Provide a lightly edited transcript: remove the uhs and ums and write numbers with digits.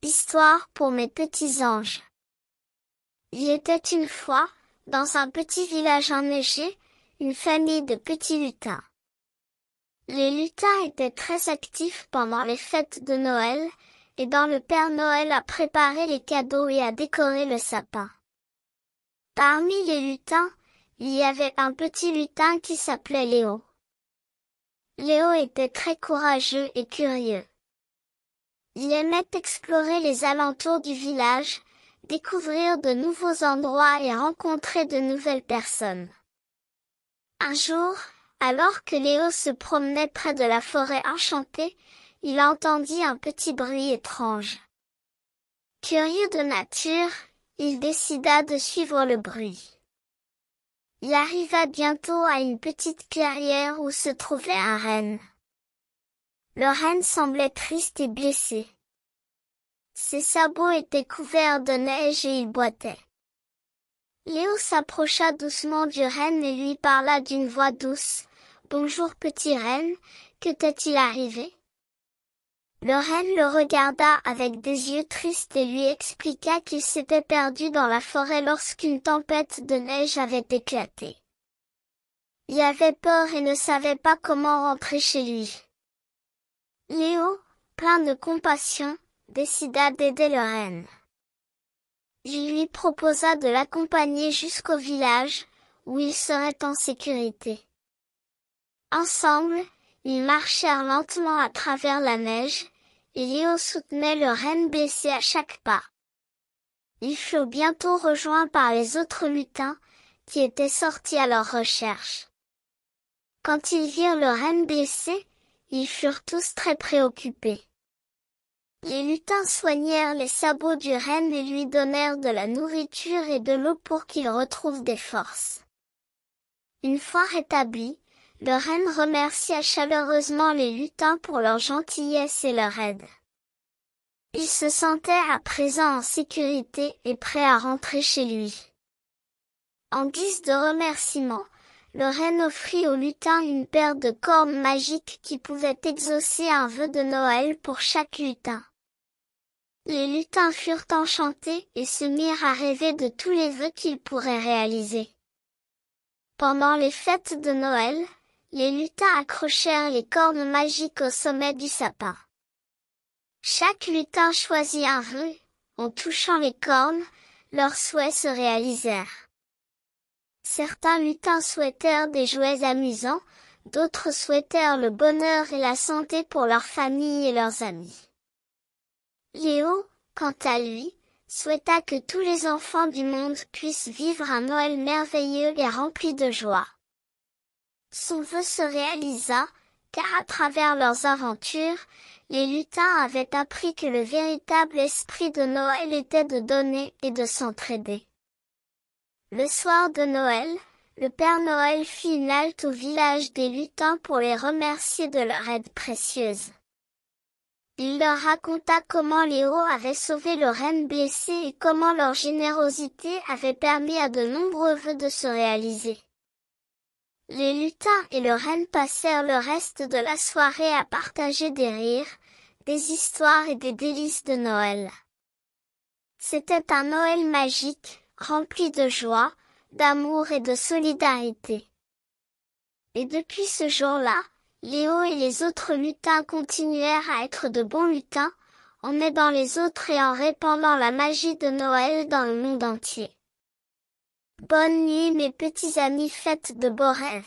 Histoire pour mes petits anges. Il était une fois, dans un petit village enneigé, une famille de petits lutins. Les lutins étaient très actifs pendant les fêtes de Noël, et dans le Père Noël a préparé les cadeaux et a décoré le sapin. Parmi les lutins, il y avait un petit lutin qui s'appelait Léo. Léo était très courageux et curieux. Il aimait explorer les alentours du village, découvrir de nouveaux endroits et rencontrer de nouvelles personnes. Un jour, alors que Léo se promenait près de la forêt enchantée, il entendit un petit bruit étrange. Curieux de nature, il décida de suivre le bruit. Il arriva bientôt à une petite clairière où se trouvait un renne. Le renne semblait triste et blessé. Ses sabots étaient couverts de neige et il boitait. Léo s'approcha doucement du renne et lui parla d'une voix douce. « Bonjour petit renne, que t'est-il arrivé ?» Le renne le regarda avec des yeux tristes et lui expliqua qu'il s'était perdu dans la forêt lorsqu'une tempête de neige avait éclaté. Il avait peur et ne savait pas comment rentrer chez lui. Léo, plein de compassion, décida d'aider le renne. Il lui proposa de l'accompagner jusqu'au village, où il serait en sécurité. Ensemble, ils marchèrent lentement à travers la neige, et Léo soutenait le renne blessé à chaque pas. Ils furent bientôt rejoints par les autres lutins, qui étaient sortis à leur recherche. Quand ils virent le renne blessé, ils furent tous très préoccupés. Les lutins soignèrent les sabots du renne et lui donnèrent de la nourriture et de l'eau pour qu'il retrouve des forces. Une fois rétabli, le renne remercia chaleureusement les lutins pour leur gentillesse et leur aide. Il se sentait à présent en sécurité et prêt à rentrer chez lui. En guise de remerciement, le renne offrit aux lutins une paire de cornes magiques qui pouvaient exaucer un vœu de Noël pour chaque lutin. Les lutins furent enchantés et se mirent à rêver de tous les vœux qu'ils pourraient réaliser. Pendant les fêtes de Noël, les lutins accrochèrent les cornes magiques au sommet du sapin. Chaque lutin choisit un vœu, en touchant les cornes, leurs souhaits se réalisèrent. Certains lutins souhaitèrent des jouets amusants, d'autres souhaitèrent le bonheur et la santé pour leur famille et leurs amis. Léo, quant à lui, souhaita que tous les enfants du monde puissent vivre un Noël merveilleux et rempli de joie. Son vœu se réalisa, car à travers leurs aventures, les lutins avaient appris que le véritable esprit de Noël était de donner et de s'entraider. Le soir de Noël, le Père Noël fit une halte au village des lutins pour les remercier de leur aide précieuse. Il leur raconta comment Léo avait sauvé le renne blessé et comment leur générosité avait permis à de nombreux vœux de se réaliser. Les lutins et le renne passèrent le reste de la soirée à partager des rires, des histoires et des délices de Noël. C'était un Noël magique, rempli de joie, d'amour et de solidarité. Et depuis ce jour-là, Léo et les autres lutins continuèrent à être de bons lutins, en aidant les autres et en répandant la magie de Noël dans le monde entier. Bonne nuit mes petits amis, faites de beaux rêves.